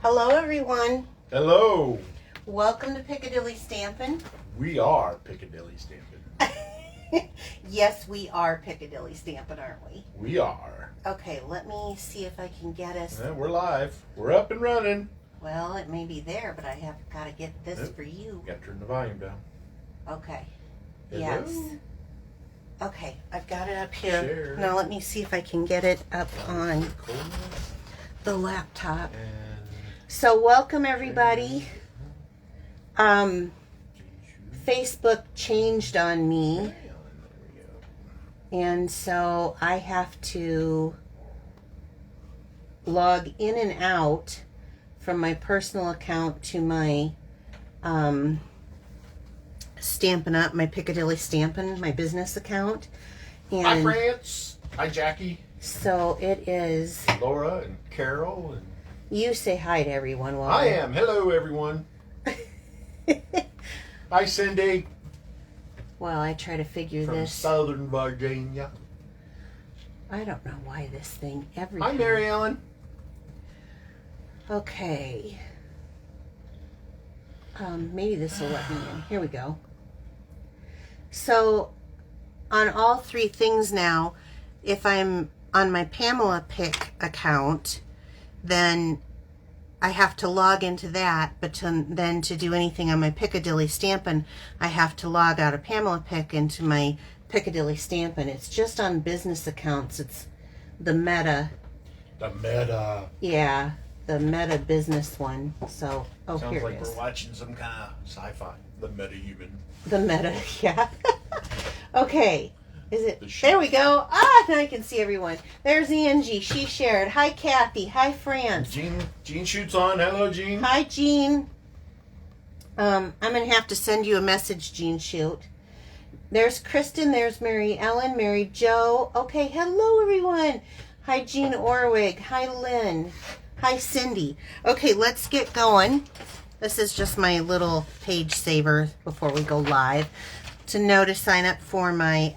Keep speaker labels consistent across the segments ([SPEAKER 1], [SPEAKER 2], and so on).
[SPEAKER 1] Hello, everyone.
[SPEAKER 2] Hello.
[SPEAKER 1] Welcome to Piccadilly Stampin.
[SPEAKER 2] We are Piccadilly Stampin.
[SPEAKER 1] Yes, we are Piccadilly Stampin, aren't we?
[SPEAKER 2] We are.
[SPEAKER 1] Okay, let me see if I can get us.
[SPEAKER 2] We're live. We're up and running.
[SPEAKER 1] Well, it may be there, but I have got to get this for you.
[SPEAKER 2] Got to turn the volume down.
[SPEAKER 1] Okay.
[SPEAKER 2] Hello.
[SPEAKER 1] Yes. Okay, I've got it up here.
[SPEAKER 2] Share.
[SPEAKER 1] Now let me see if I can get it up on the laptop. So welcome everybody. Facebook changed on me, and so I have to log in and out from my personal account to my Stampin' Up, my Piccadilly Stampin', my business account. And
[SPEAKER 2] hi, France. Hi, Jackie.
[SPEAKER 1] so it is.
[SPEAKER 2] Laura and Carol. And
[SPEAKER 1] You say hi to everyone. While
[SPEAKER 2] I am. Hello, everyone. Hi, Cindy.
[SPEAKER 1] While I try to figure
[SPEAKER 2] From
[SPEAKER 1] this.
[SPEAKER 2] Southern Virginia.
[SPEAKER 1] I don't know why this thing every
[SPEAKER 2] Hi,
[SPEAKER 1] time.
[SPEAKER 2] Mary Ellen.
[SPEAKER 1] Okay. Maybe this will let me in. Here we go. So, on all three things now, if I'm on my Pamela Pick account, then I have to log into that, but then to do anything on my Piccadilly Stampin', I have to log out of Pamela Pick into my Piccadilly Stampin'. It's just on business accounts. It's the Meta.
[SPEAKER 2] The Meta.
[SPEAKER 1] Yeah, the Meta business one. So,
[SPEAKER 2] Sounds
[SPEAKER 1] here
[SPEAKER 2] like
[SPEAKER 1] it is.
[SPEAKER 2] we're watching some kind of sci-fi. The Meta-Human.
[SPEAKER 1] The Meta, yeah. Okay. Is it?
[SPEAKER 2] The
[SPEAKER 1] There we go. Ah, now I can see everyone. There's Angie. She shared. Hi, Kathy. Hi, France.
[SPEAKER 2] Jean shoots on. Hello, Jean.
[SPEAKER 1] Hi, Jean. I'm going to have to send you a message, Jean Shoot. There's Kristen. There's Mary Ellen. Mary Jo. Okay, hello, everyone. Hi, Jean Orwig. Hi, Lynn. Hi, Cindy. Okay, let's get going. This is just my little page saver before we go live. To know to sign up for my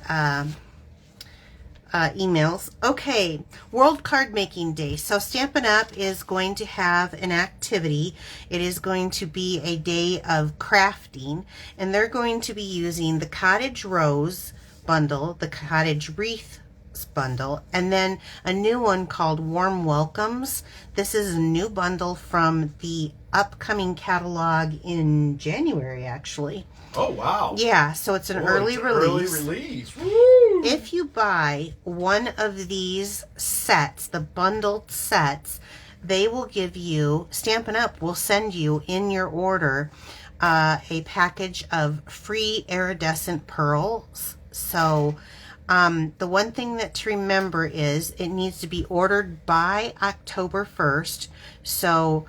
[SPEAKER 1] emails. Okay, World Card Making Day. So Stampin' Up! Is going to have an activity. It is going to be a day of crafting, and they're going to be using the Cottage Rose bundle, the Cottage Wreath bundle, and then a new one called Warm Welcomes. This is a new bundle from the upcoming catalog in January, actually.
[SPEAKER 2] Oh, wow.
[SPEAKER 1] Yeah, so it's an early
[SPEAKER 2] it's
[SPEAKER 1] release.
[SPEAKER 2] Early release. Woo!
[SPEAKER 1] If you buy one of these sets, the bundled sets, they will give you, Stampin' Up! Will send you in your order a package of free iridescent pearls. So the one thing that to remember is it needs to be ordered by October 1st. So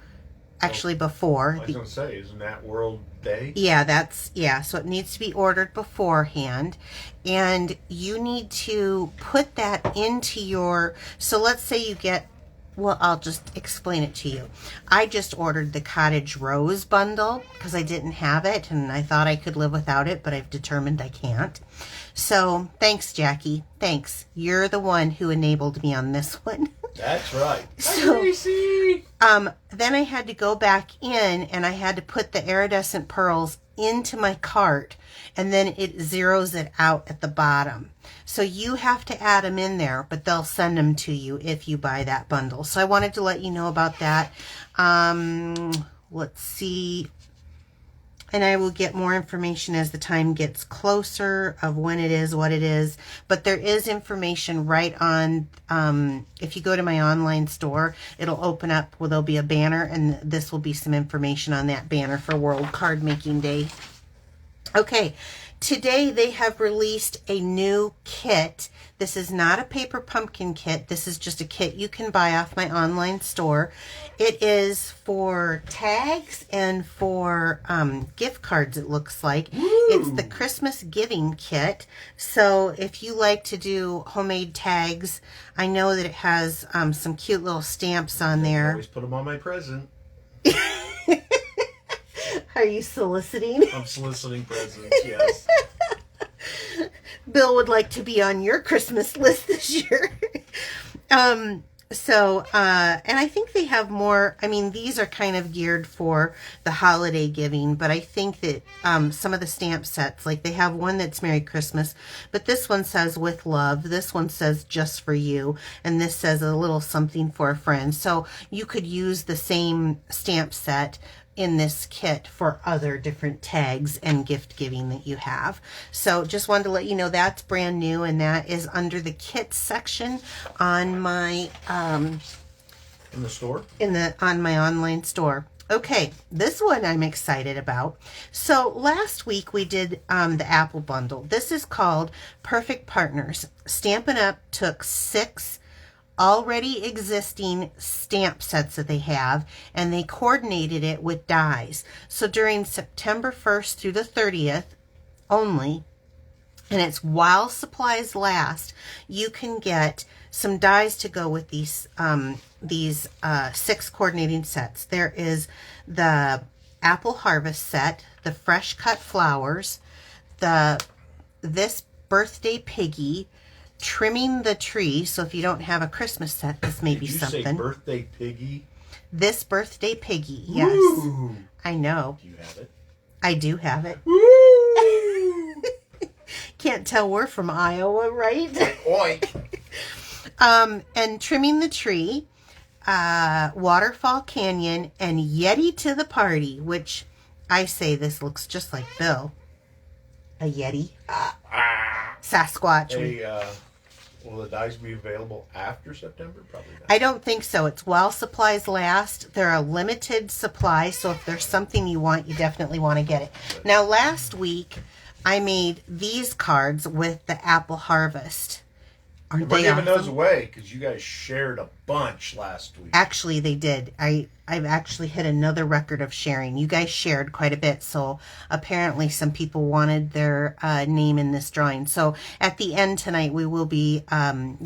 [SPEAKER 1] actually before.
[SPEAKER 2] I was going to say, isn't that World Day?
[SPEAKER 1] Yeah, so it needs to be ordered beforehand, and you need to put that into your, so let's say you get, well, I'll just explain it to you. I just ordered the Cottage Rose bundle because I didn't have it, and I thought I could live without it, but I've determined I can't. So thanks, Jackie. Thanks. You're the one who enabled me on this one.
[SPEAKER 2] That's right.
[SPEAKER 1] So,
[SPEAKER 2] Tracy!
[SPEAKER 1] then I had to go back in and I had to put the iridescent pearls into my cart, and then it zeroes it out at the bottom. So you have to add them in there, but they'll send them to you if you buy that bundle. So I wanted to let you know about that. Let's see. And I will get more information as the time gets closer of when it is, what it is. But there is information right on, if you go to my online store, it'll open up, well, there'll be a banner, and this will be some information on that banner for World Card Making Day. Okay, today they have released a new kit. This is not a paper pumpkin kit. This is just a kit you can buy off my online store. It is for tags and for gift cards, it looks like.
[SPEAKER 2] Woo!
[SPEAKER 1] It's the Christmas Giving Kit. So if you like to do homemade tags, I know that it has some cute little stamps on
[SPEAKER 2] I
[SPEAKER 1] there.
[SPEAKER 2] always put them on my present.
[SPEAKER 1] Are you soliciting?
[SPEAKER 2] I'm soliciting presents, yes.
[SPEAKER 1] Bill would like to be on your Christmas list this year. So, and I think they have more, I mean, these are kind of geared for the holiday giving, but I think that some of the stamp sets, like they have one that's Merry Christmas, but this one says with love, this one says just for you, and this says a little something for a friend. So you could use the same stamp set in this kit for other different tags and gift giving that you have. So just wanted to let you know that's brand new, and that is under the kit section on my
[SPEAKER 2] In the store?
[SPEAKER 1] on my online store. Okay, this one I'm excited about. So last week we did the Apple bundle. This is called Perfect Partners. Stampin' Up! Took 6 already existing stamp sets that they have, and they coordinated it with dies. So during September 1st through the 30th only, and it's while supplies last, you can get some dies to go with these 6 coordinating sets. There is the Apple Harvest set, the Fresh Cut Flowers, this Birthday Piggy, Trimming the Tree. So if you don't have a Christmas set, this may be something.
[SPEAKER 2] Did you say Birthday Piggy?
[SPEAKER 1] This Birthday Piggy, yes.
[SPEAKER 2] Woo!
[SPEAKER 1] I know.
[SPEAKER 2] Do you have it?
[SPEAKER 1] I do have it.
[SPEAKER 2] Woo!
[SPEAKER 1] Can't tell we're from Iowa, right?
[SPEAKER 2] Oink!
[SPEAKER 1] And Trimming the Tree, Waterfall Canyon, and Yeti to the Party, which I say this looks just like Bill. A Yeti. Sasquatch.
[SPEAKER 2] Hey, will the dice be available after September? Probably not.
[SPEAKER 1] I don't think so. It's while supplies last. They're a limited supply, so if there's something you want, you definitely want to get it. Now, last week, I made these cards with the Apple Harvest. Aren't
[SPEAKER 2] We're
[SPEAKER 1] they
[SPEAKER 2] giving those
[SPEAKER 1] awesome?
[SPEAKER 2] away because you guys shared a bunch last week.
[SPEAKER 1] Actually, they did. I've actually hit another record of sharing. You guys shared quite a bit, so apparently some people wanted their name in this drawing. So at the end tonight, we will be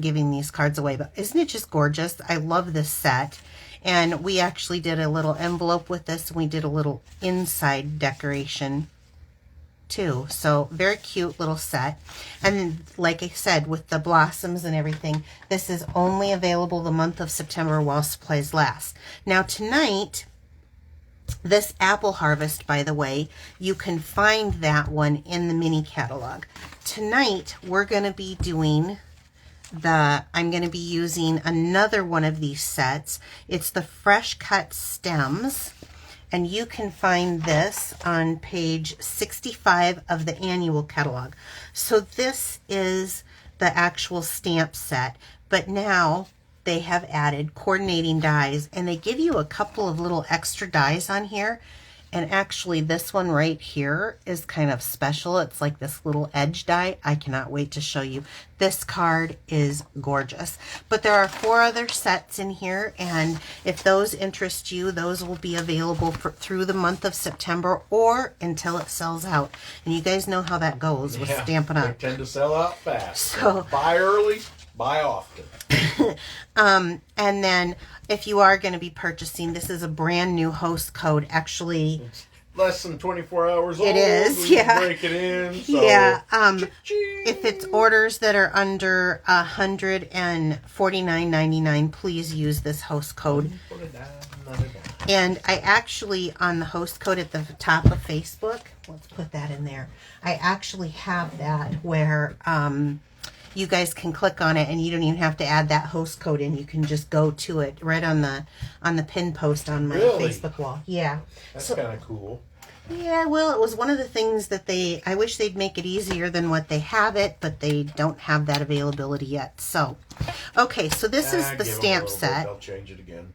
[SPEAKER 1] giving these cards away. But isn't it just gorgeous? I love this set. And we actually did a little envelope with this, and we did a little inside decoration too. So very cute little set. And then, like I said, with the blossoms and everything, this is only available the month of September while supplies last. Now tonight, this Apple Harvest, by the way, you can find that one in the mini catalog. Tonight, we're going to be doing I'm going to be using another one of these sets. It's the Fresh Cut Stems. And you can find this on page 65 of the annual catalog. So this is the actual stamp set, but now they have added coordinating dies, and they give you a couple of little extra dies on here. And actually this one right here is kind of special. It's like this little edge die. I cannot wait to show you. This card is gorgeous. But there are 4 other sets in here, and if those interest you, those will be available through the month of September or until it sells out. And you guys know how that goes with Stampin' Up.
[SPEAKER 2] They tend to sell out fast.
[SPEAKER 1] So
[SPEAKER 2] buy early, buy often.
[SPEAKER 1] And then if you are going to be purchasing, this is a brand new host code. Actually,
[SPEAKER 2] It's less than 24 hours old.
[SPEAKER 1] It is,
[SPEAKER 2] when you
[SPEAKER 1] yeah.
[SPEAKER 2] break it in. So
[SPEAKER 1] yeah.
[SPEAKER 2] cha-ching.
[SPEAKER 1] If it's orders that are under $149.99, please use this host code.
[SPEAKER 2] Put it down, let it down.
[SPEAKER 1] And I actually, on the host code at the top of Facebook, let's put that in there. I actually have that where you guys can click on it, and you don't even have to add that host code in. You can just go to it right on the pin post on my
[SPEAKER 2] Really?
[SPEAKER 1] Facebook wall. Yeah.
[SPEAKER 2] That's kind of cool.
[SPEAKER 1] Yeah, well, it was one of the things that I wish they'd make it easier than what they have it, but they don't have that availability yet. So, okay, so this is the
[SPEAKER 2] Give 'em a
[SPEAKER 1] stamp
[SPEAKER 2] little bit,
[SPEAKER 1] set.
[SPEAKER 2] they'll change it again.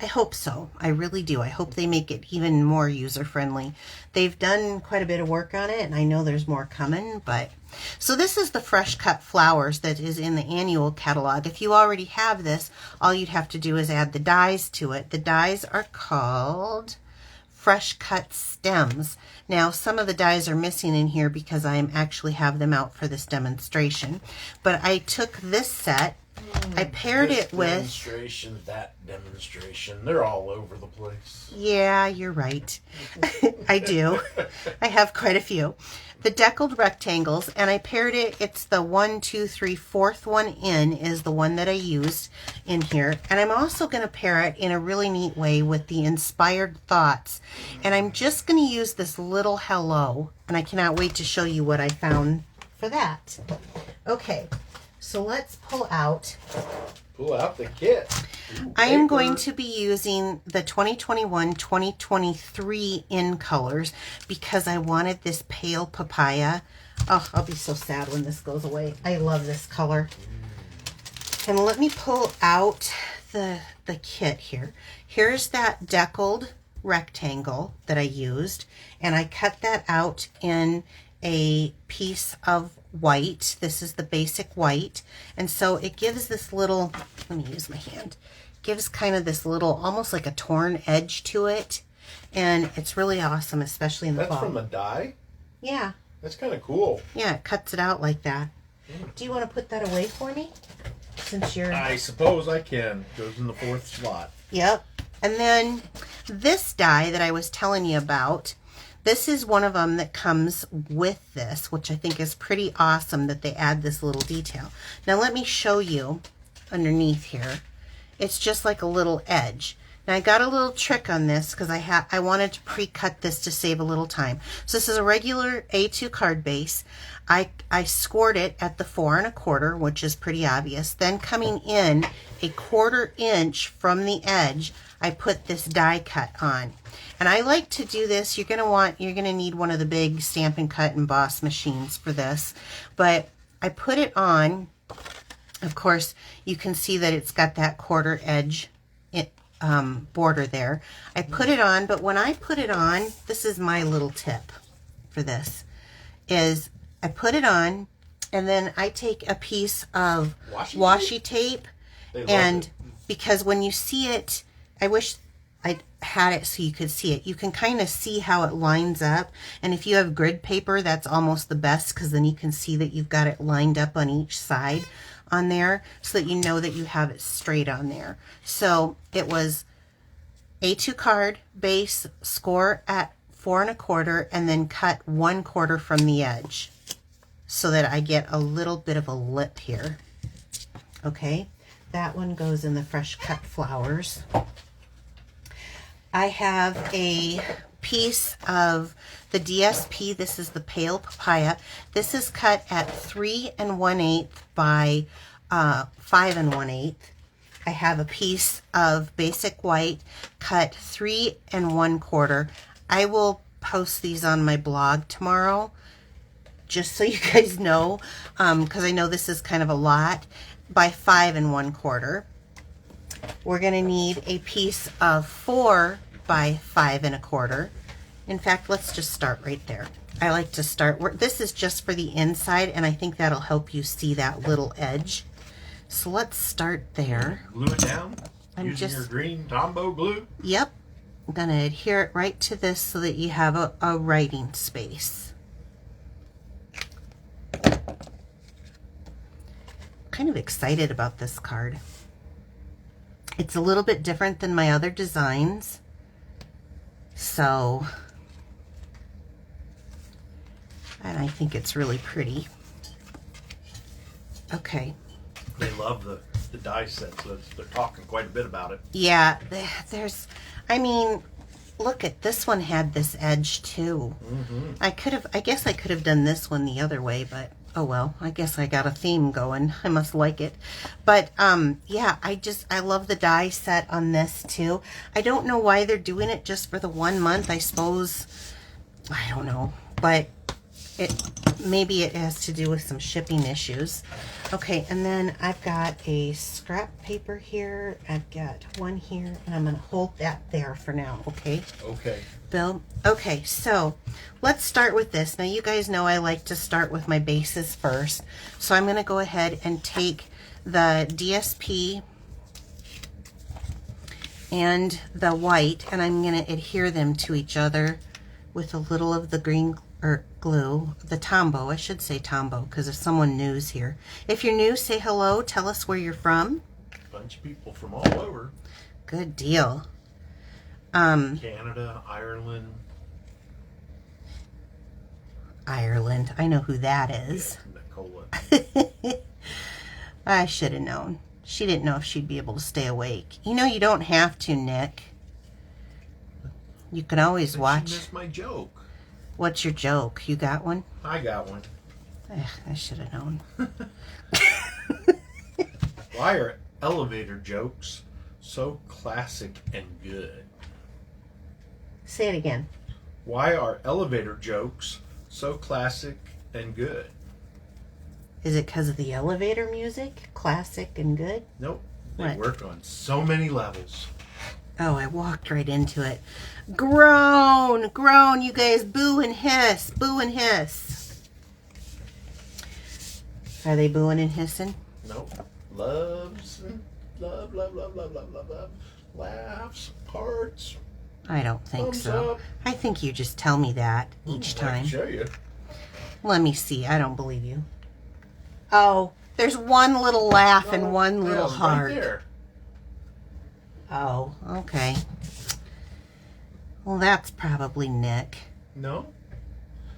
[SPEAKER 1] I hope so. I really do. I hope they make it even more user-friendly. They've done quite a bit of work on it, and I know there's more coming, but... So this is the Fresh Cut Flowers that is in the annual catalog. If you already have this, all you'd have to do is add the dies to it. The dies are called Fresh Cut Stems. Now, some of the dies are missing in here because I actually have them out for this demonstration. But I took this set I paired
[SPEAKER 2] This
[SPEAKER 1] it with...
[SPEAKER 2] demonstration, that demonstration. They're all over the place.
[SPEAKER 1] Yeah, you're right. I do. I have quite a few. The deckled rectangles, and I paired it. It's the 1, 2, 3, fourth one in is the one that I used in here. And I'm also going to pair it in a really neat way with the inspired thoughts. And I'm just going to use this little hello, and I cannot wait to show you what I found for that. Okay, so let's pull out.
[SPEAKER 2] Pull out the kit.
[SPEAKER 1] I am going to be using the 2021-2023 in colors because I wanted this pale papaya. Oh, I'll be so sad when this goes away. I love this color. And let me pull out the kit here. Here's that deckled rectangle that I used, and I cut that out in a piece of white. This is the basic white, and so it gives this little, let me use my hand, gives kind of this little, almost like a torn edge to it, and it's really awesome, especially in the fall.
[SPEAKER 2] That's from a die?
[SPEAKER 1] Yeah.
[SPEAKER 2] That's kind of cool.
[SPEAKER 1] Yeah, it cuts it out like that. Do you want to put that away for me? Since you're...
[SPEAKER 2] I suppose I can. Goes in the 4th slot.
[SPEAKER 1] Yep. And then this die that I was telling you about, this is one of them that comes with this, which I think is pretty awesome that they add this little detail. Now let me show you underneath here. It's just like a little edge. Now I got a little trick on this because I wanted to pre-cut this to save a little time. So this is a regular A2 card base. I scored it at the 4 1/4, which is pretty obvious. Then coming in a 1/4 inch from the edge, I put this die cut on. And I like to do this. You're gonna need one of the big Stampin' Cut and Boss machines for this. But I put it on. Of course, you can see that it's got that 1/4 edge border there. I put it on, but when I put it on, this is my little tip for this, is I put it on, and then I take a piece of washi tape, and because when you see it, I wish I had it so you could see it. You can kind of see how it lines up, and if you have grid paper, that's almost the best because then you can see that you've got it lined up on each side on there so that you know that you have it straight on there. So it was A2 card base, score at 4 1/4, and then cut 1/4 from the edge so that I get a little bit of a lip here. Okay, that one goes in the fresh cut flowers. I have a piece of the DSP. This is the pale papaya. This is cut at 3 1/8 by 5 1/8. I have a piece of basic white cut 3 1/4. I will post these on my blog tomorrow, just so you guys know, because I know this is kind of a lot, by 5 1/4. We're going to need a piece of 4 by 5 1/4. In fact, let's just start right there. I like to start, this is just for the inside, and I think that'll help you see that little edge. So let's start there.
[SPEAKER 2] Glue it down using your green Tombow glue?
[SPEAKER 1] Yep. I'm going to adhere it right to this so that you have a writing space. Kind of excited about this card. It's a little bit different than my other designs. So, and I think it's really pretty. Okay.
[SPEAKER 2] They love the die set, so they're talking quite a bit about it.
[SPEAKER 1] Yeah, there's, I mean, look at this one had this edge too.
[SPEAKER 2] Mm-hmm.
[SPEAKER 1] I guess I could have done this one the other way, but oh well, I guess I got a theme going. I must like it. But yeah, I love the die set on this too. I don't know why they're doing it just for the 1 month. I suppose, I don't know, but maybe it has to do with some shipping issues. Okay, and then I've got a scrap paper here. I've got one here, and I'm going to hold that there for now, okay?
[SPEAKER 2] Okay.
[SPEAKER 1] Bill? Okay, so let's start with this. Now, you guys know I like to start with my bases first. So I'm going to go ahead and take the DSP and the white, and I'm going to adhere them to each other with a little of the green or glue, the Tombow. I should say Tombow because if someone new's here. If you're new, say hello. Tell us where you're from.
[SPEAKER 2] Bunch of people from all over.
[SPEAKER 1] Good deal.
[SPEAKER 2] Canada, Ireland.
[SPEAKER 1] Ireland. I know who that is.
[SPEAKER 2] Yeah, Nicola.
[SPEAKER 1] I should have known. She didn't know if she'd be able to stay awake. You know, you don't have to, Nick. You can always watch.
[SPEAKER 2] She missed my joke.
[SPEAKER 1] What's your joke? You got one?
[SPEAKER 2] I got one.
[SPEAKER 1] I should have known.
[SPEAKER 2] Why are elevator jokes so classic and good?
[SPEAKER 1] Say it again.
[SPEAKER 2] Why are elevator jokes so classic and good?
[SPEAKER 1] Is it because of the elevator music? Classic and good?
[SPEAKER 2] Nope. They
[SPEAKER 1] What?
[SPEAKER 2] work on so many levels.
[SPEAKER 1] Oh, I walked right into it. Groan! Groan, you guys. Boo and hiss. Boo and hiss. Are they booing and hissing?
[SPEAKER 2] Nope. Loves. Love, love, love, love, love, love, love. Laughs. Hearts.
[SPEAKER 1] I don't think
[SPEAKER 2] Thumbs
[SPEAKER 1] so.
[SPEAKER 2] up.
[SPEAKER 1] I think you just tell me that each
[SPEAKER 2] I
[SPEAKER 1] time.
[SPEAKER 2] can show you.
[SPEAKER 1] Let me see. I don't believe you. Oh, there's one little laugh and one little heart.
[SPEAKER 2] Right there.
[SPEAKER 1] Oh, okay. Well, that's probably Nick.
[SPEAKER 2] No?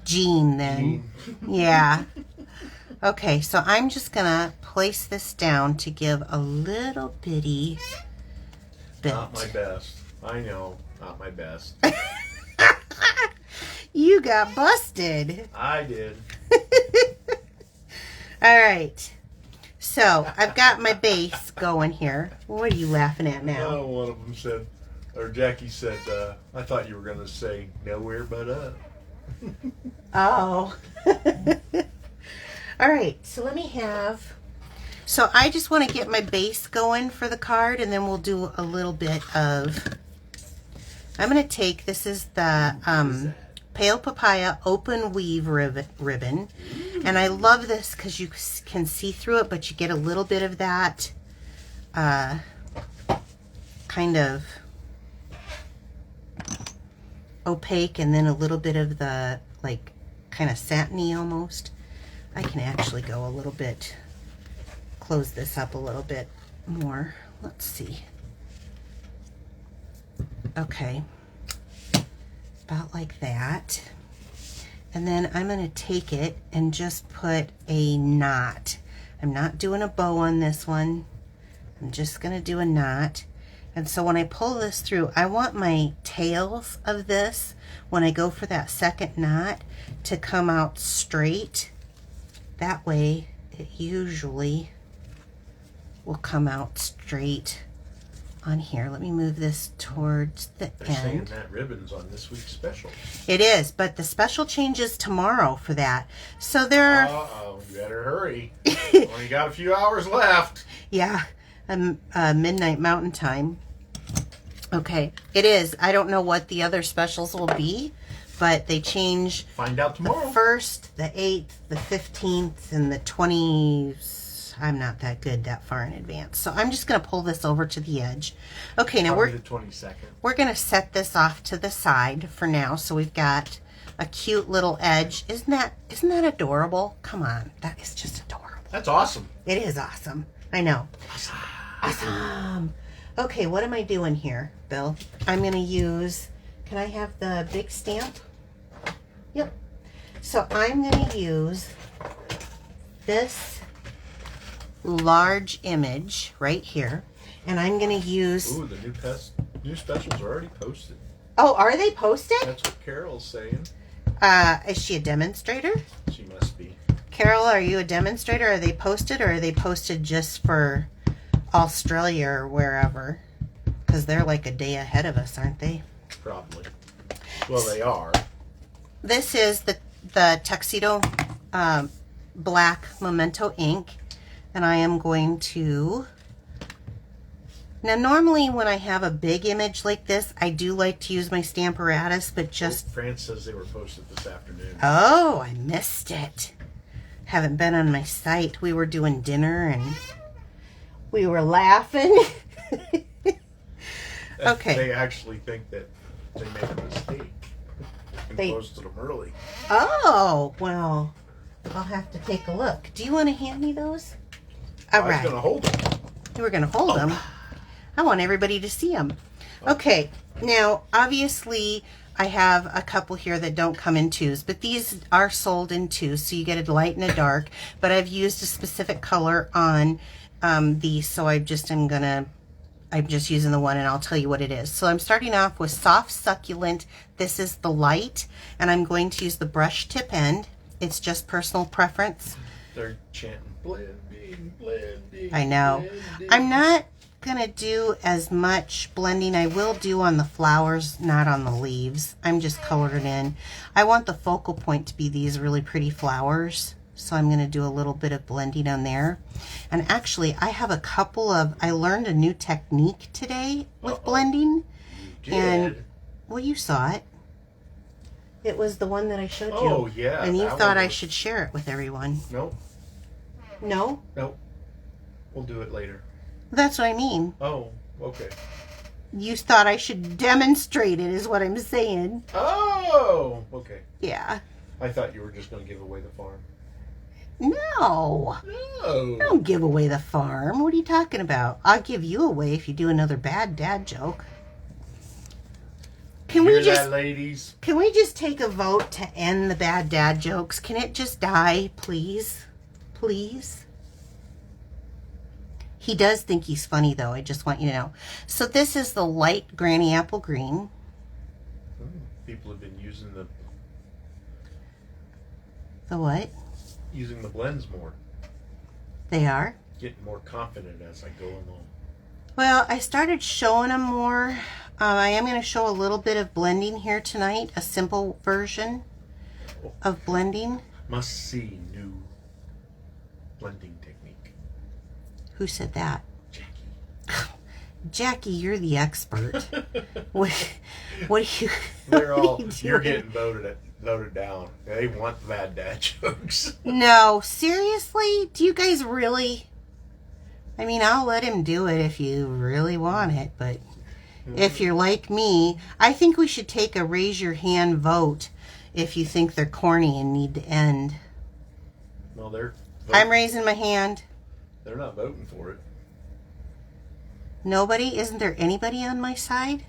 [SPEAKER 1] Gene, then. Yeah. Okay, so I'm just going to place this down to give a little bitty bit.
[SPEAKER 2] Not my best. I know. Not my best.
[SPEAKER 1] You got busted.
[SPEAKER 2] I did.
[SPEAKER 1] All right. So I've got my base going here. What are you laughing at now?
[SPEAKER 2] Oh, one of them said, or Jackie said, I thought you were going to say nowhere but up.
[SPEAKER 1] Oh. All right. So let me have. So I just want to get my base going for the card, and then we'll do a little bit of. I'm going to take. This is the Pale Papaya Open Weave ribbon. And I love this because you can see through it, but you get a little bit of that kind of opaque, and then a little bit of the like kind of satiny almost. I can actually go a little bit, close this up a little bit more. Let's see. Okay. About like that. And then I'm going to take it and just put a knot. I'm not doing a bow on this one. I'm just going to do a knot. And so when I pull this through, I want my tails of this, when I go for that second knot, to come out straight. That way, it usually will come out straight on here. Let me move this towards the
[SPEAKER 2] They're saying
[SPEAKER 1] end.
[SPEAKER 2] that ribbon's on this week's special.
[SPEAKER 1] It is, but the special changes tomorrow for that. So there are,
[SPEAKER 2] Uh-oh, you better hurry. Only got a few hours left.
[SPEAKER 1] yeah, midnight mountain time. Okay, it is. I don't know what the other specials will be, but they change
[SPEAKER 2] Find out
[SPEAKER 1] the
[SPEAKER 2] tomorrow.
[SPEAKER 1] 1st, the 8th, the 15th, and the 20th. I'm not that good that far in advance. So I'm just going to pull this over to the edge. Okay, now
[SPEAKER 2] Probably the 22nd.
[SPEAKER 1] we're going to set this off to the side for now. So we've got a cute little edge. Isn't that adorable? Come on. That is just adorable.
[SPEAKER 2] That's awesome.
[SPEAKER 1] It is awesome. I know. Awesome. Okay, what am I doing here, Bill? I'm going to use, can I have the big stamp? Yep. So I'm going to use this large image right here, and I'm going to use.
[SPEAKER 2] Ooh, the new specials are already posted.
[SPEAKER 1] Oh, are they posted?
[SPEAKER 2] That's what Carol's saying.
[SPEAKER 1] Is she a demonstrator?
[SPEAKER 2] She must be.
[SPEAKER 1] Carol, are you a demonstrator? Are they posted, or are they posted just for Australia or wherever? Because they're like a day ahead of us, aren't they?
[SPEAKER 2] Probably. Well, they are.
[SPEAKER 1] This is the Tuxedo Black Memento ink, and I am going to. Now, normally when I have a big image like this, I do like to use my Stamparatus, but just.
[SPEAKER 2] France says they were posted this afternoon.
[SPEAKER 1] Oh, I missed it. Haven't been on my site. We were doing dinner and we were laughing. Okay.
[SPEAKER 2] They actually think that they made a mistake. posted them early.
[SPEAKER 1] Oh, well, I'll have to take a look. Do you want to hand me those? All right.
[SPEAKER 2] I was going to hold them.
[SPEAKER 1] You were going to hold them. I want everybody to see them. Okay. Now, obviously, I have a couple here that don't come in twos, but these are sold in twos, so you get a light and a dark. But I've used a specific color on these, so I'm just using the one, and I'll tell you what it is. So I'm starting off with Soft Succulent. This is the light, and I'm going to use the brush tip end. It's just personal preference.
[SPEAKER 2] They're chanting, blending, blending.
[SPEAKER 1] I know.
[SPEAKER 2] Blending.
[SPEAKER 1] I'm not going to do as much blending. I will do on the flowers, not on the leaves. I'm just coloring in. I want the focal point to be these really pretty flowers. So I'm going to do a little bit of blending on there. And actually, I have a couple of, I learned a new technique today with blending.
[SPEAKER 2] You did?
[SPEAKER 1] And, well, you saw it. It was the one that I showed you.
[SPEAKER 2] Oh, yeah.
[SPEAKER 1] And you thought I should share it with everyone.
[SPEAKER 2] Nope.
[SPEAKER 1] No?
[SPEAKER 2] Nope. We'll do it later.
[SPEAKER 1] That's what I mean.
[SPEAKER 2] Oh, okay.
[SPEAKER 1] You thought I should demonstrate it, is what I'm saying.
[SPEAKER 2] Oh, okay.
[SPEAKER 1] Yeah.
[SPEAKER 2] I thought you were just going to give away the farm.
[SPEAKER 1] No.
[SPEAKER 2] No.
[SPEAKER 1] Don't give away the farm. What are you talking about? I'll give you away if you do another bad dad joke. Can we just,
[SPEAKER 2] ladies?
[SPEAKER 1] can we just take a vote to end the bad dad jokes? Can it just die, please? Please? He does think he's funny, though. I just want you to know. So this is the light Granny Apple Green.
[SPEAKER 2] People have been using
[SPEAKER 1] The what?
[SPEAKER 2] using the blends more.
[SPEAKER 1] They are?
[SPEAKER 2] Getting more confident as I go along.
[SPEAKER 1] Well, I started showing them more. I am going to show a little bit of blending here tonight, a simple version of blending.
[SPEAKER 2] Must see new blending technique.
[SPEAKER 1] Who said that?
[SPEAKER 2] Jackie.
[SPEAKER 1] Jackie, you're the expert. what are you?
[SPEAKER 2] They're all.
[SPEAKER 1] What are you
[SPEAKER 2] You're
[SPEAKER 1] doing?
[SPEAKER 2] getting voted down. They want the bad dad jokes.
[SPEAKER 1] No, seriously? Do you guys really? I mean, I'll let him do it if you really want it, but if you're like me, I think we should take a raise your hand vote if you think they're corny and need to end.
[SPEAKER 2] Well, they're.
[SPEAKER 1] I'm raising my hand.
[SPEAKER 2] They're not voting for it.
[SPEAKER 1] Nobody? Isn't there anybody on my side?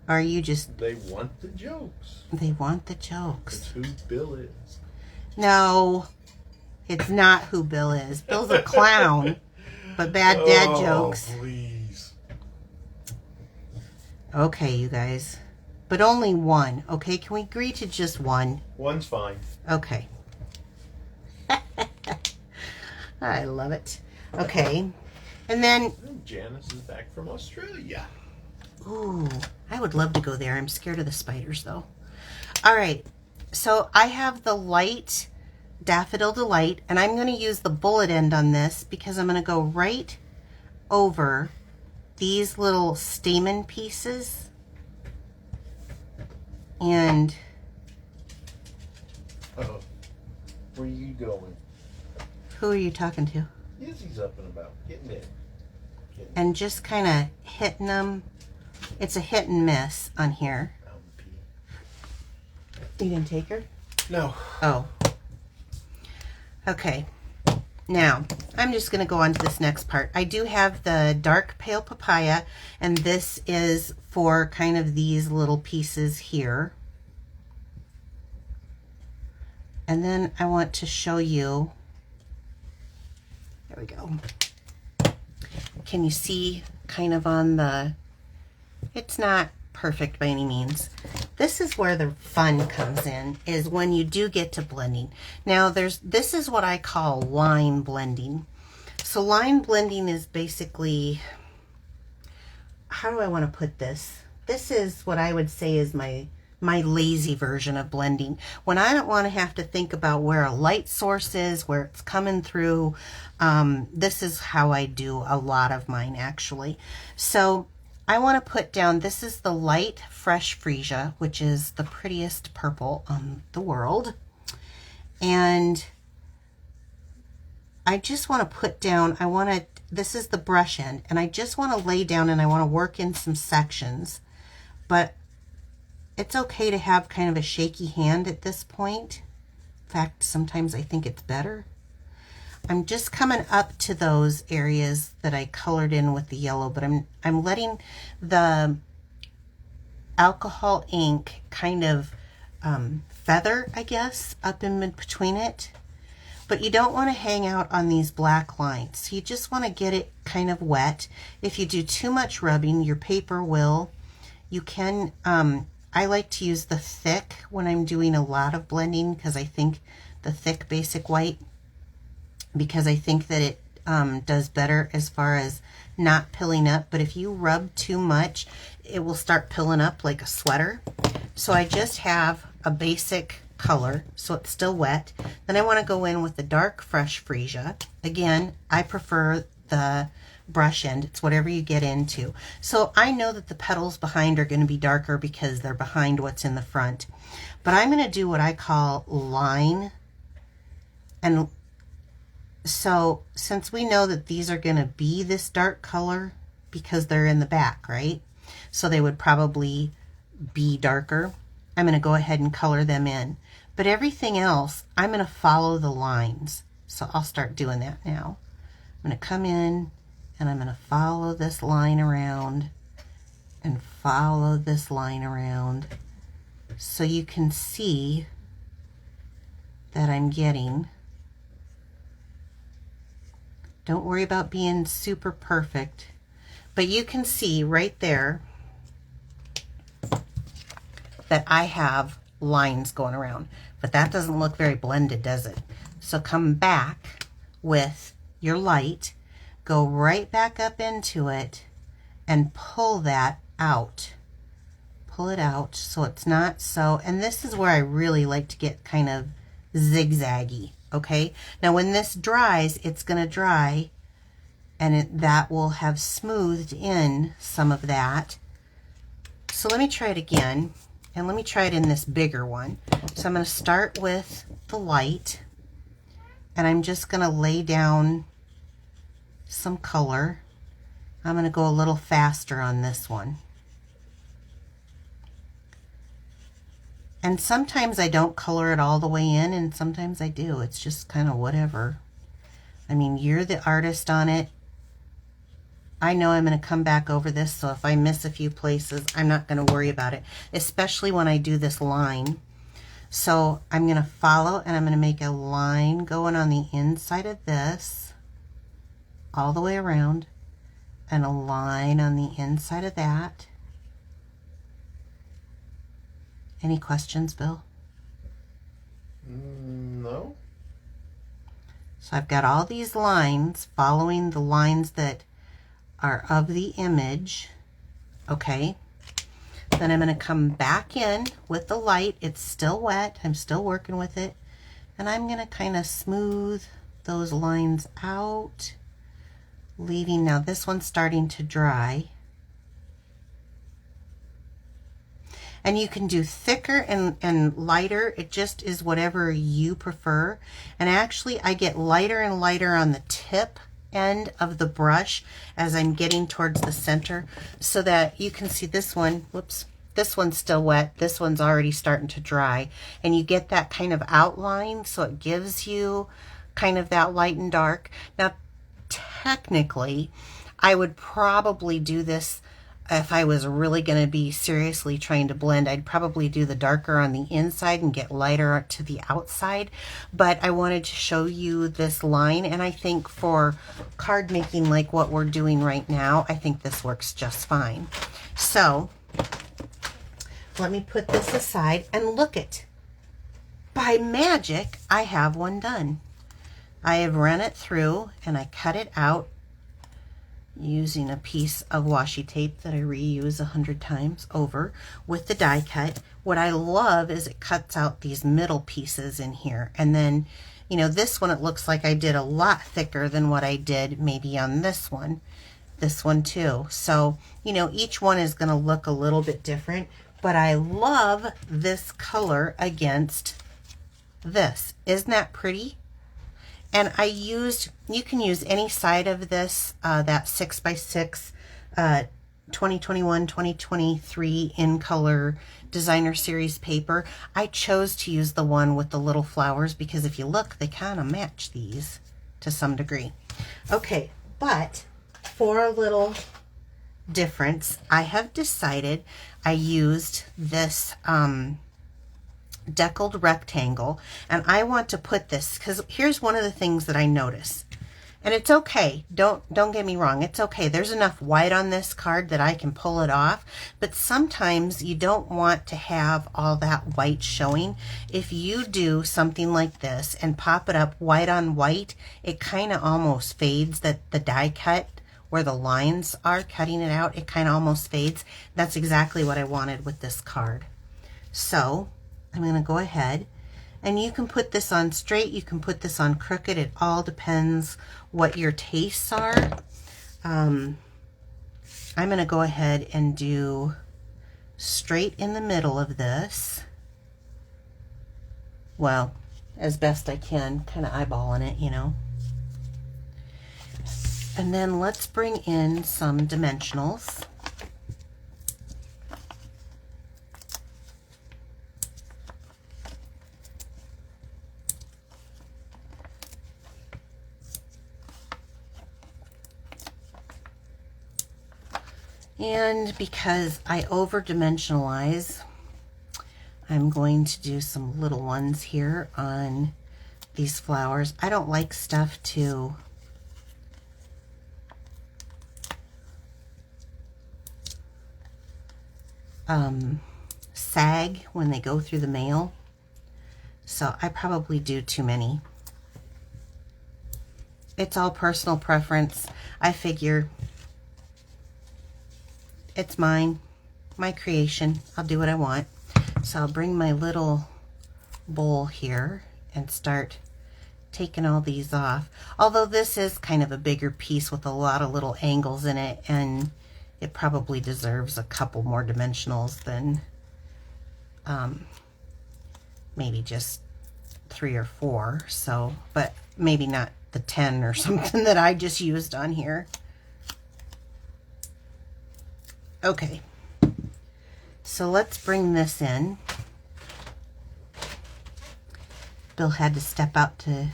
[SPEAKER 1] Are you just...
[SPEAKER 2] They want the jokes.
[SPEAKER 1] They want the jokes.
[SPEAKER 2] It's who Bill is.
[SPEAKER 1] No, it's not who Bill is. Bill's a clown. But bad dad jokes.
[SPEAKER 2] Please.
[SPEAKER 1] Okay, you guys. But only one. Okay, can we agree to just one?
[SPEAKER 2] One's fine.
[SPEAKER 1] Okay. I love it. Okay. And then...
[SPEAKER 2] Janice is back from Australia.
[SPEAKER 1] Ooh, I would love to go there. I'm scared of the spiders, though. All right. So I have the light Daffodil Delight, and I'm going to use the bullet end on this because I'm going to go right over these little stamen pieces. And...
[SPEAKER 2] Uh-oh. Where are you going?
[SPEAKER 1] Who are you talking to?
[SPEAKER 2] Izzy's up and about. Getting in.
[SPEAKER 1] And just kind of hitting them. It's a hit and miss on here. You didn't take her?
[SPEAKER 2] No.
[SPEAKER 1] Oh. Okay. Now, I'm just going to go on to this next part. I do have the dark pale papaya, and this is for kind of these little pieces here. And then I want to show you, there we go. Can you see kind of on the, it's not perfect by any means. This is where the fun comes in, is when you do get to blending. Now this is what I call line blending. So line blending is basically, how do I want to put this? This is what I would say is my lazy version of blending. When I don't want to have to think about where a light source is, where it's coming through, this is how I do a lot of mine actually. So I want to put down, this is the light fresh freesia, which is the prettiest purple on the world. And I just want to put down, this is the brush end, and I just want to lay down and I want to work in some sections. But it's okay to have kind of a shaky hand at this point. In fact, sometimes I think it's better. I'm just coming up to those areas that I colored in with the yellow, but I'm letting the alcohol ink kind of feather, I guess, up in between it. But you don't want to hang out on these black lines. You just want to get it kind of wet. If you do too much rubbing, your paper will. You can, I like to use the thick when I'm doing a lot of blending, because I think the thick basic white, because I think that it does better as far as not pilling up. But if you rub too much, it will start pilling up like a sweater. So I just have a basic color, so it's still wet. Then I want to go in with the dark fresh freesia. Again, I prefer the brush end. It's whatever you get into. So I know that the petals behind are going to be darker because they're behind what's in the front. But I'm going to do what I call line. And so since we know that these are going to be this dark color because they're in the back, right? So they would probably be darker. I'm going to go ahead and color them in. But everything else, I'm going to follow the lines. So I'll start doing that now. I'm going to come in and I'm going to follow this line around and follow this line around, so you can see that I'm getting. Don't worry about being super perfect, but you can see right there that I have lines going around, but that doesn't look very blended, does it? So come back with your light, go right back up into it and pull that out. Pull it out so it's not so, and this is where I really like to get kind of zigzaggy. Okay, now when this dries, it's going to dry, and that will have smoothed in some of that. So let me try it again, and let me try it in this bigger one. So I'm going to start with the light, and I'm just going to lay down some color. I'm going to go a little faster on this one. And sometimes I don't color it all the way in, and sometimes I do. It's just kind of whatever. I mean, you're the artist on it. I know I'm going to come back over this, so if I miss a few places, I'm not going to worry about it, especially when I do this line. So I'm going to follow, and I'm going to make a line going on the inside of this, all the way around, and a line on the inside of that. Any questions, Bill?
[SPEAKER 2] No.
[SPEAKER 1] So I've got all these lines following the lines that are of the image. Okay. Then I'm going to come back in with the light. It's still wet. I'm still working with it. And I'm going to kind of smooth those lines out, leaving, now this one's starting to dry. And you can do thicker and lighter. It just is whatever you prefer. And actually, I get lighter and lighter on the tip end of the brush as I'm getting towards the center, so that you can see this one, whoops, this one's still wet. This one's already starting to dry. And you get that kind of outline, so it gives you kind of that light and dark. Now, technically, I would probably do this. If I was really going to be seriously trying to blend, I'd probably do the darker on the inside and get lighter to the outside. But I wanted to show you this line, and I think for card making like what we're doing right now, I think this works just fine. So let me put this aside and look it. By magic, I have one done. I have run it through and I cut it out using a piece of washi tape that I reuse 100 times over with the die cut. What I love is it cuts out these middle pieces in here. And then, you know, this one, it looks like I did a lot thicker than what I did maybe on this one too. So, you know, each one is going to look a little bit different, but I love this color against this. Isn't that pretty? And I used, you can use any side of this, that 6x6 2021-2023 in color designer series paper. I chose to use the one with the little flowers because if you look, they kind of match these to some degree. Okay, but for a little difference, I have decided I used this deckled rectangle, and I want to put this because here's one of the things that I notice. And it's okay. Don't get me wrong. It's okay. There's enough white on this card that I can pull it off. But sometimes you don't want to have all that white showing. If you do something like this and pop it up white on white, it kind of almost fades. That the die cut where the lines are cutting it out, it kind of almost fades. That's exactly what I wanted with this card. So I'm going to go ahead. And you can put this on straight, you can put this on crooked. It all depends what your tastes are. I'm going to go ahead and do straight in the middle of this. Well, as best I can, kind of eyeballing it, you know. And then let's bring in some dimensionals. And because I over-dimensionalize, I'm going to do some little ones here on these flowers. I don't like stuff to sag when they go through the mail. So I probably do too many. It's all personal preference. I figure it's mine, my creation. I'll do what I want. So I'll bring my little bowl here and start taking all these off. Although this is kind of a bigger piece with a lot of little angles in it, and it probably deserves a couple more dimensionals than maybe just 3 or 4. So, but maybe not the 10 or something that I just used on here. Okay, so let's bring this in. Bill had to step out to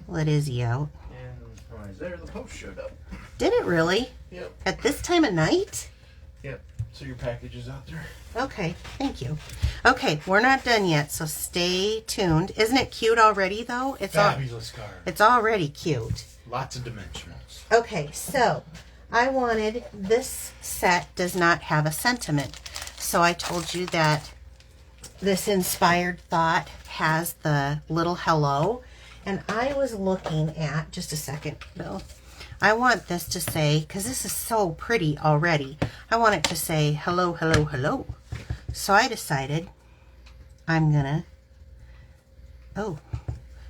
[SPEAKER 1] let Izzy out.
[SPEAKER 2] And right there, the post showed up.
[SPEAKER 1] Did it really?
[SPEAKER 2] Yep.
[SPEAKER 1] At this time of night?
[SPEAKER 2] Yep. So your package is out there.
[SPEAKER 1] Okay, thank you. Okay, we're not done yet, so stay tuned. Isn't it cute already, though? It's
[SPEAKER 2] Fabulous card.
[SPEAKER 1] It's already cute.
[SPEAKER 2] Lots of dimensionals.
[SPEAKER 1] Okay, so I wanted, this set does not have a sentiment. So I told you that this inspired thought has the little hello. And I was looking at, just a second, Bill. I want this to say, because this is so pretty already, I want it to say hello, hello, hello. So I decided I'm gonna,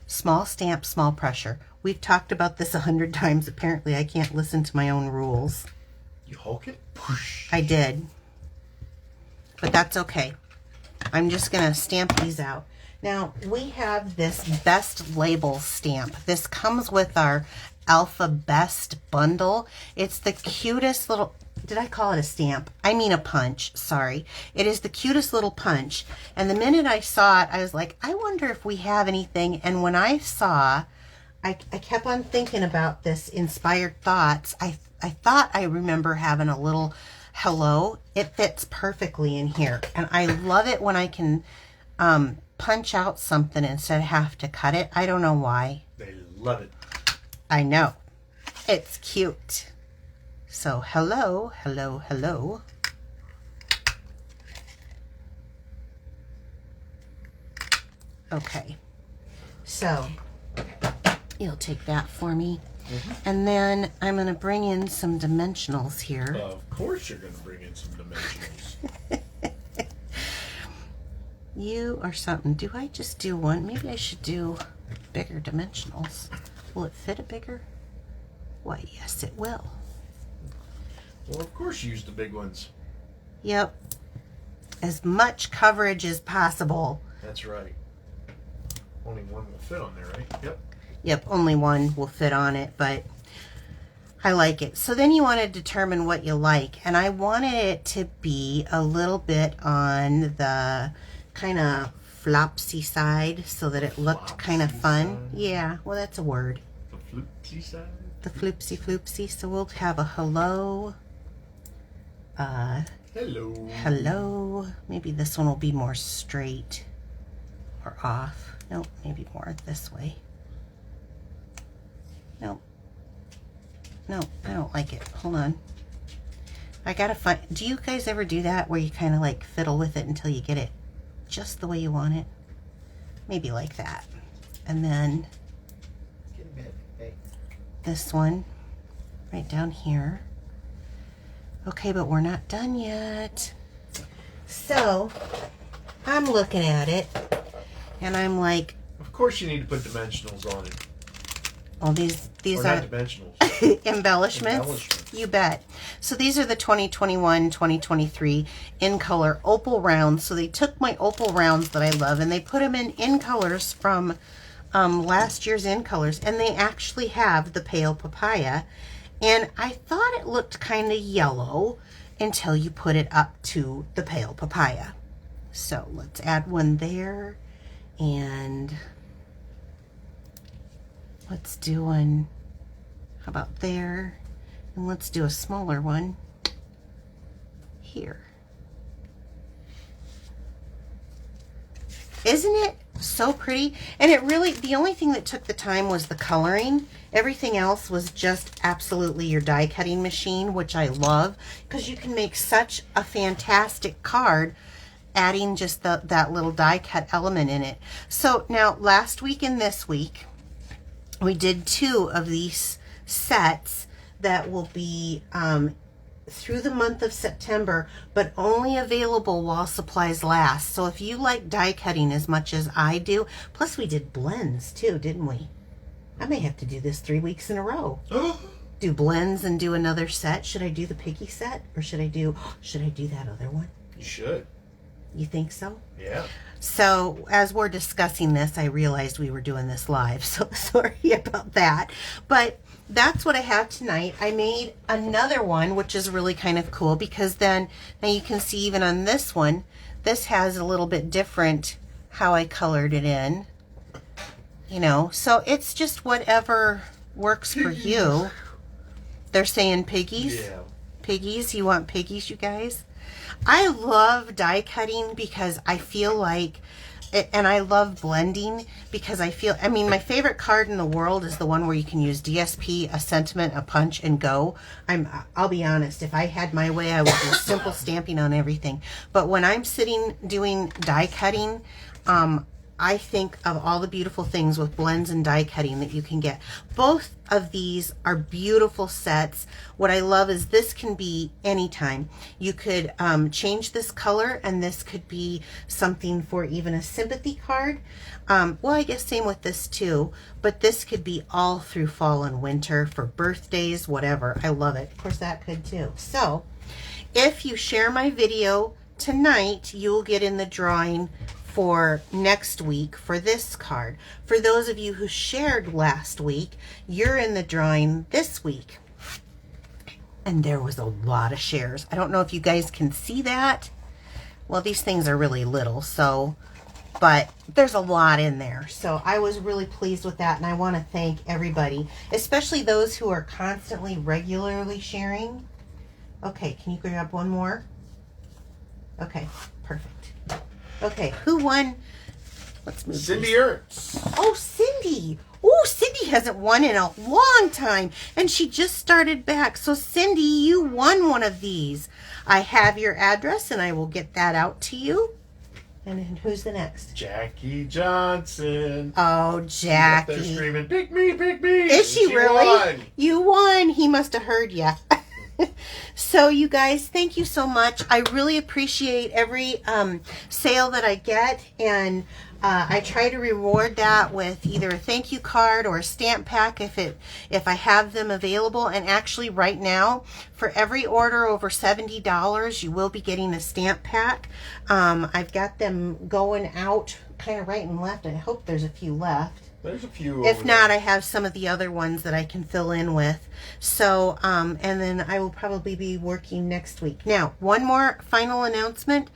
[SPEAKER 1] small stamp, small pressure. We've talked about this 100 times. Apparently I can't listen to my own rules.
[SPEAKER 2] You hulk it? Push.
[SPEAKER 1] I did. But that's okay. I'm just going to stamp these out. Now, we have this Best Label stamp. This comes with our Alpha Best bundle. It's the cutest little... Did I call it a stamp? I mean a punch. Sorry. It is the cutest little punch. And the minute I saw it, I was like, I wonder if we have anything. And when I saw... I kept on thinking about this inspired thoughts. I thought I remember having a little hello. It fits perfectly in here. And I love it when I can punch out something instead of have to cut it. I don't know why.
[SPEAKER 2] They love it.
[SPEAKER 1] I know. It's cute. So hello, hello, hello. Okay. So... you'll take that for me. And then I'm going to bring in some dimensionals here.
[SPEAKER 2] Of course you're going to bring in some dimensionals.
[SPEAKER 1] You are something. Do I just do one? Maybe I should do bigger dimensionals. Will it fit a bigger? Why, yes, it will.
[SPEAKER 2] Well, of course you use the big ones.
[SPEAKER 1] Yep. As much coverage as possible.
[SPEAKER 2] That's right. Only one will fit on there, right? Yep.
[SPEAKER 1] Yep, only one will fit on it, but I like it. So then you want to determine what you like. And I wanted it to be a little bit on the kind of flopsy side so that it looked kind of fun.
[SPEAKER 2] Side?
[SPEAKER 1] Yeah, well, that's a word.
[SPEAKER 2] The floopsy side?
[SPEAKER 1] The floopsy floopsy. So we'll have a hello.
[SPEAKER 2] Hello.
[SPEAKER 1] Hello. Maybe this one will be more straight or off. Nope, maybe more this way. Nope. No, I don't like it. Hold on. I gotta find... Do you guys ever do that where you kind of like fiddle with it until you get it just the way you want it? Maybe like that. And then this one right down here. Okay, but we're not done yet. So I'm looking at it and I'm like...
[SPEAKER 2] Of course you need to put dimensionals on it.
[SPEAKER 1] Oh, these
[SPEAKER 2] or
[SPEAKER 1] are
[SPEAKER 2] not dimensionals.
[SPEAKER 1] embellishments. You bet. So these are the 2021, 2023 in color opal rounds. So they took my opal rounds that I love and they put them in colors from last year's in colors, and they actually have the pale papaya. And I thought it looked kind of yellow until you put it up to the pale papaya. So let's add one there, and let's do one, how about there? And let's do a smaller one here. Isn't it so pretty? And it really, the only thing that took the time was the coloring. Everything else was just absolutely your die cutting machine, which I love because you can make such a fantastic card adding just that little die cut element in it. So now last week and this week, we did 2 of these sets that will be through the month of September, but only available while supplies last. So if you like die cutting as much as I do, plus we did blends too, didn't we? I may have to do this 3 weeks in a row. Do blends and do another set. Should I do the piggy set, or should I do that other one?
[SPEAKER 2] You should.
[SPEAKER 1] You think so?
[SPEAKER 2] Yeah.
[SPEAKER 1] So as we're discussing this, I realized we were doing this live, so sorry about that. But that's what I have tonight. I made another one, which is really kind of cool because then now you can see even on this one, this has a little bit different how I colored it in. You know, so it's just whatever works for you. They're saying piggies.
[SPEAKER 2] Yeah.
[SPEAKER 1] Piggies. You want piggies, you guys? I love die cutting because I feel like, and I love blending because I feel, I mean, my favorite card in the world is the one where you can use DSP, a sentiment, a punch, and go. I'll be honest, if I had my way, I would do simple stamping on everything. But when I'm sitting doing die cutting, I think of all the beautiful things with blends and die cutting that you can get. Both of these are beautiful sets. What I love is this can be anytime. You could change this color, and this could be something for even a sympathy card. Well, I guess same with this too, but this could be all through fall and winter for birthdays, whatever. I love it. Of course, that could too. So if you share my video tonight, you'll get in the drawing for next week for this card. For those of you who shared last week, you're in the drawing this week. And there was a lot of shares. I don't know if you guys can see that. Well, these things are really little, so, but there's a lot in there. So I was really pleased with that, and I want to thank everybody, especially those who are constantly, regularly sharing. Okay, can you grab one more? Okay, perfect. Okay, who won? Let's move.
[SPEAKER 2] Cindy Ernst.
[SPEAKER 1] Oh, Cindy. Oh, Cindy hasn't won in a long time, and she just started back. So, Cindy, you won one of these. I have your address, and I will get that out to you. And who's the next?
[SPEAKER 2] Jackie Johnson.
[SPEAKER 1] Oh, Jackie.
[SPEAKER 2] They're screaming, pick me, pick me.
[SPEAKER 1] Is she really?
[SPEAKER 2] Won.
[SPEAKER 1] You won. He must have heard you. So you guys, thank you so much. I really appreciate every sale that I get, and I try to reward that with either a thank you card or a stamp pack if I have them available. And actually right now, for every order over $70, you will be getting a stamp pack. I've got them going out kind of right and left. I hope there's a few left.
[SPEAKER 2] There's a few.
[SPEAKER 1] If
[SPEAKER 2] over
[SPEAKER 1] not,
[SPEAKER 2] there.
[SPEAKER 1] I have some of the other ones that I can fill in with. So, and then I will probably be working next week. Now, one more final announcement.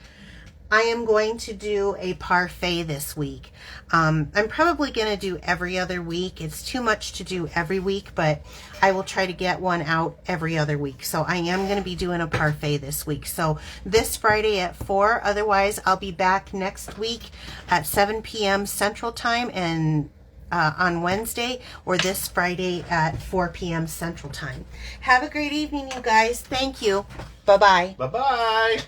[SPEAKER 1] I am going to do a parfait this week. I'm probably going to do every other week. It's too much to do every week, but I will try to get one out every other week. So I am going to be doing a parfait this week. So this Friday at 4. Otherwise, I'll be back next week at 7 p.m. Central Time and on Wednesday, or this Friday at 4 p.m. Central Time. Have a great evening, you guys. Thank you. Bye-bye.
[SPEAKER 2] Bye-bye.